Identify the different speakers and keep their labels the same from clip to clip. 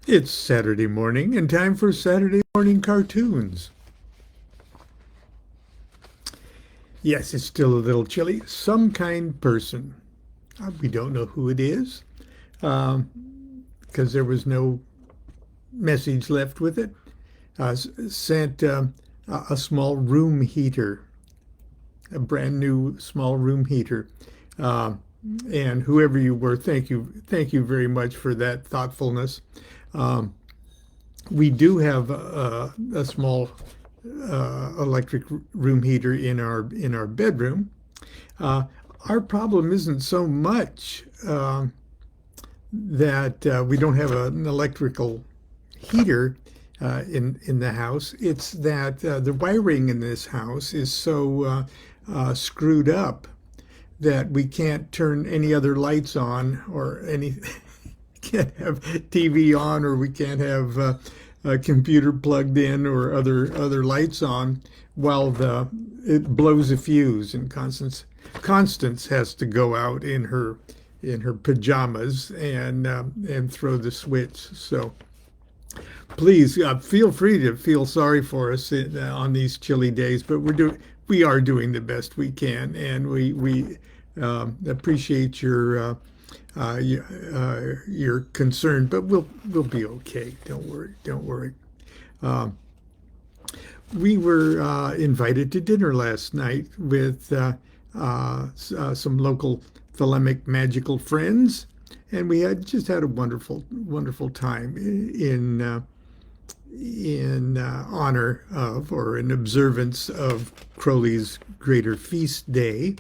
Speaker 1: It's Saturday morning and time for Saturday morning cartoons. Yes, it's still a little chilly. Some kind person. We don't know who it is because there was no message left with it. Sent a small room heater, a brand new small room heater. Uh, and whoever you were, thank you very much for that thoughtfulness. Um, we do have a small electric room heater in our bedroom. Uh, our problem isn't so much that we don't have an electrical heater in the house. It's that the wiring in this house is so screwed up that we can't turn any other lights on or any can't have TV on, or we can't have a computer plugged in or other lights on while the it blows a fuse, and Constance has to go out in her pajamas and throw the switch. So please feel free to feel sorry for us on these chilly days, but we are doing the best we can, and we appreciate your concern, but we'll be okay. Don't worry. Um, we were invited to dinner last night with some local thelemic magical friends, and we had just had a wonderful time in honor of, or in observance of, Crowley's Greater Feast Day.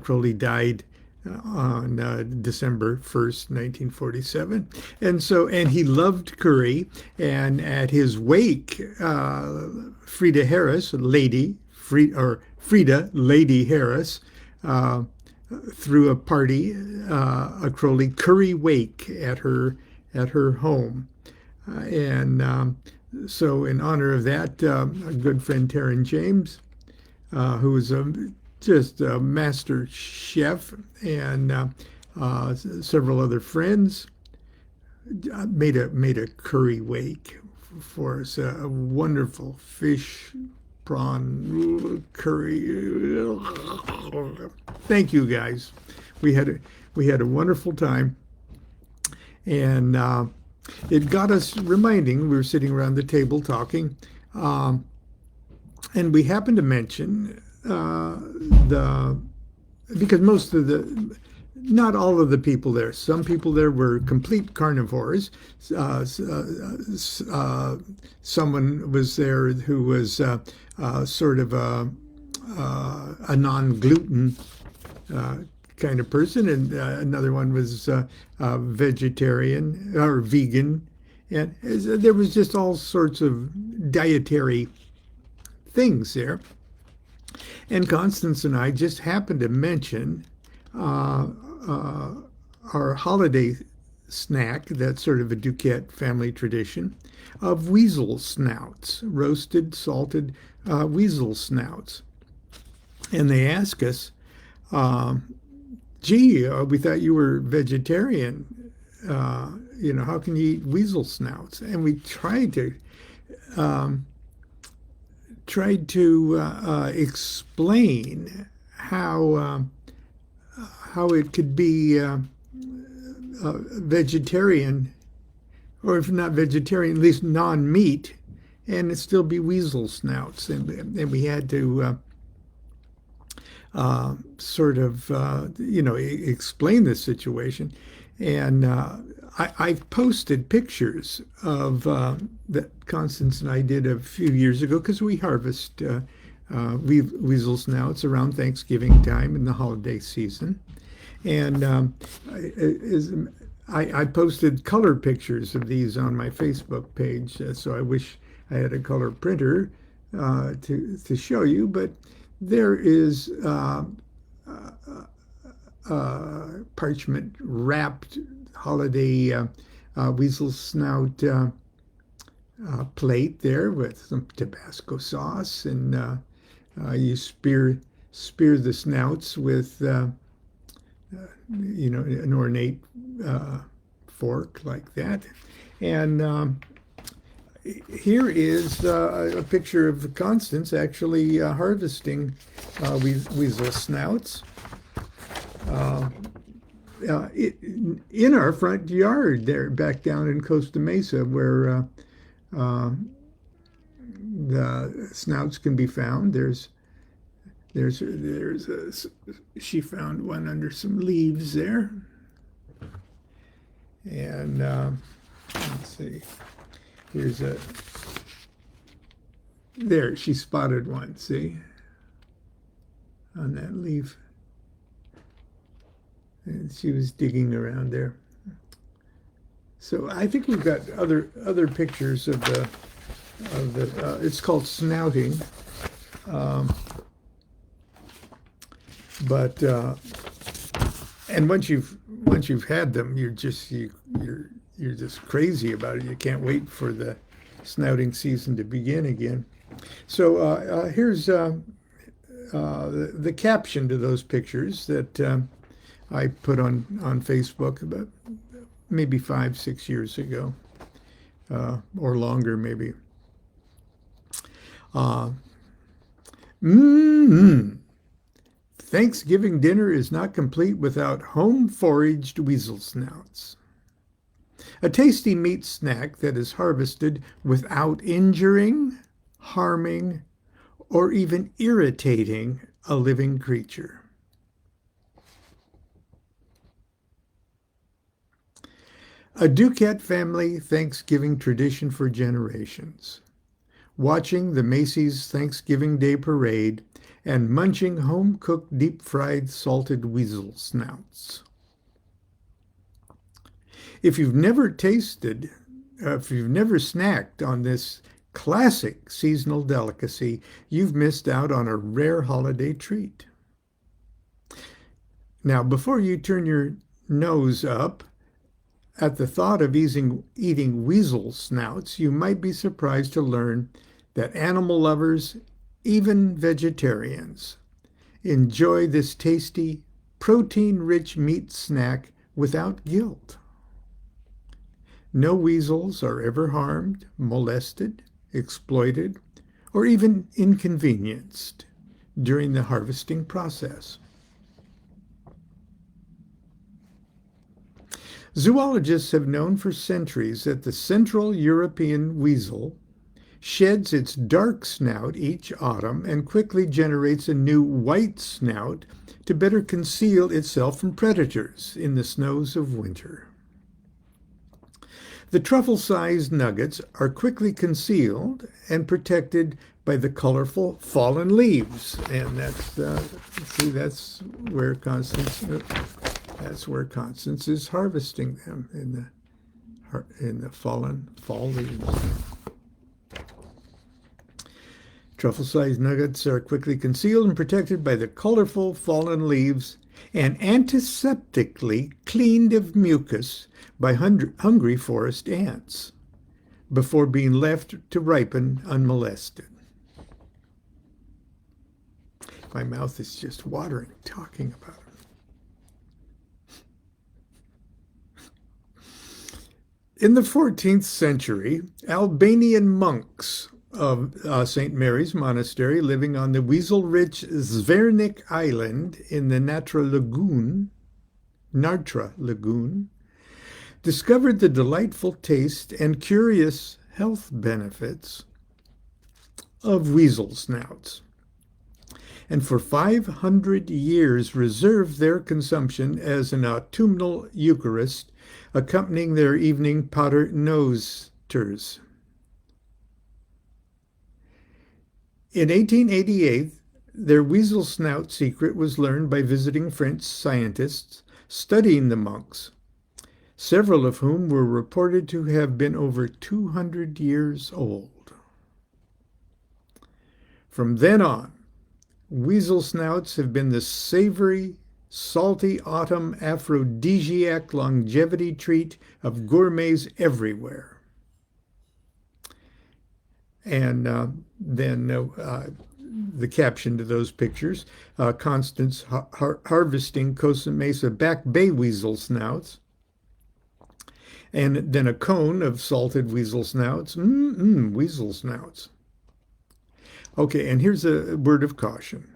Speaker 1: Crowley died on December 1st, 1947. And he loved curry. And at his wake, Frida Harris, Frida Lady Harris, threw a party, a Crowley curry wake at her home. So in honor of that, a good friend, Taryn James, who was just a master chef, and several other friends made a curry wake for us. A wonderful fish prawn curry. Thank you, guys. We had a wonderful time, and it got us reminding. We were sitting around the table talking, and we happened to mention the because not all of the people there. Some people there were complete carnivores. Someone was there who was sort of a non-gluten kind of person, and another one was vegetarian or vegan, and there was just all sorts of dietary things there. And Constance and I just happened to mention our holiday snack, that's sort of a DuQuette family tradition, of weasel snouts, roasted, salted weasel snouts. And they asked us, gee, we thought you were vegetarian. How can you eat weasel snouts? And we tried to explain how it could be vegetarian, or if not vegetarian, at least non-meat, and it still be weasel snouts. And we had to sort of explain the situation. And I've posted pictures of that Constance and I did a few years ago, because we harvest weasel snouts around Thanksgiving time in the holiday season. And I posted color pictures of these on my Facebook page, so I wish I had a color printer to show you. But there is parchment wrapped holiday weasel snout plate there with some Tabasco sauce, and you spear the snouts with an ornate fork like that. And here is a picture of Constance actually harvesting weasel snouts in our front yard there, back down in Costa Mesa, where the snouts can be found. She found one under some leaves there. And let's see, there, she spotted one, see, on that leaf. And she was digging around there. So I think we've got other pictures of the it's called snouting. But and once you've had them, you're just crazy about it. You can't wait for the snouting season to begin again. So here's the caption to those pictures that I put on Facebook about maybe 5-6 years ago, or longer maybe. Thanksgiving dinner is not complete without home-foraged weasel snouts. A tasty meat snack that is harvested without injuring, harming, or even irritating a living creature. A DuQuette family Thanksgiving tradition for generations. Watching the Macy's Thanksgiving Day Parade and munching home-cooked deep-fried salted weasel snouts. If you've never snacked on this classic seasonal delicacy, you've missed out on a rare holiday treat. Now, before you turn your nose up at the thought of eating weasel snouts, you might be surprised to learn that animal lovers, even vegetarians, enjoy this tasty, protein-rich meat snack without guilt. No weasels are ever harmed, molested, exploited, or even inconvenienced during the harvesting process. Zoologists have known for centuries that the Central European weasel sheds its dark snout each autumn and quickly generates a new white snout to better conceal itself from predators in the snows of winter. The truffle-sized nuggets are quickly concealed and protected by the colorful fallen leaves, and that's where Constance is harvesting them, in the fallen fall leaves. Truffle-sized nuggets are quickly concealed and protected by the colorful fallen leaves and antiseptically cleaned of mucus by hungry forest ants before being left to ripen unmolested. My mouth is just watering talking about it. In the 14th century, Albanian monks of St. Mary's Monastery, living on the weasel-rich Zvernik Island in the Natra Lagoon, discovered the delightful taste and curious health benefits of weasel snouts, and for 500 years reserved their consumption as an autumnal Eucharist accompanying their evening Pater Nosters. In 1888, their weasel snout secret was learned by visiting French scientists studying the monks, several of whom were reported to have been over 200 years old. From then on, weasel snouts have been the savory, salty autumn aphrodisiac longevity treat of gourmets everywhere. And then the caption to those pictures, Constance harvesting Costa Mesa Back Bay weasel snouts. And then a cone of salted weasel snouts. Weasel snouts. Okay, and here's a word of caution.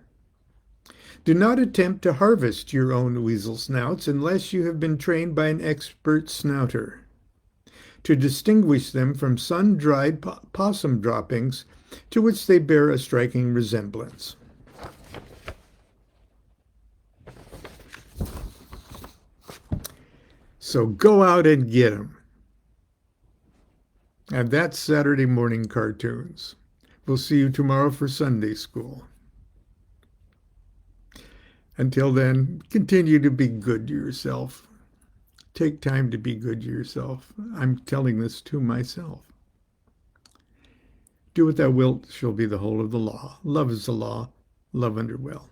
Speaker 1: Do not attempt to harvest your own weasel snouts unless you have been trained by an expert snouter to distinguish them from sun-dried possum droppings to which they bear a striking resemblance. So go out and get them. And that's Saturday morning cartoons. We'll see you tomorrow for Sunday school. Until then, continue to be good to yourself. Take time to be good to yourself. I'm telling this to myself. Do what thou wilt shall be the whole of the law. Love is the law. Love under will.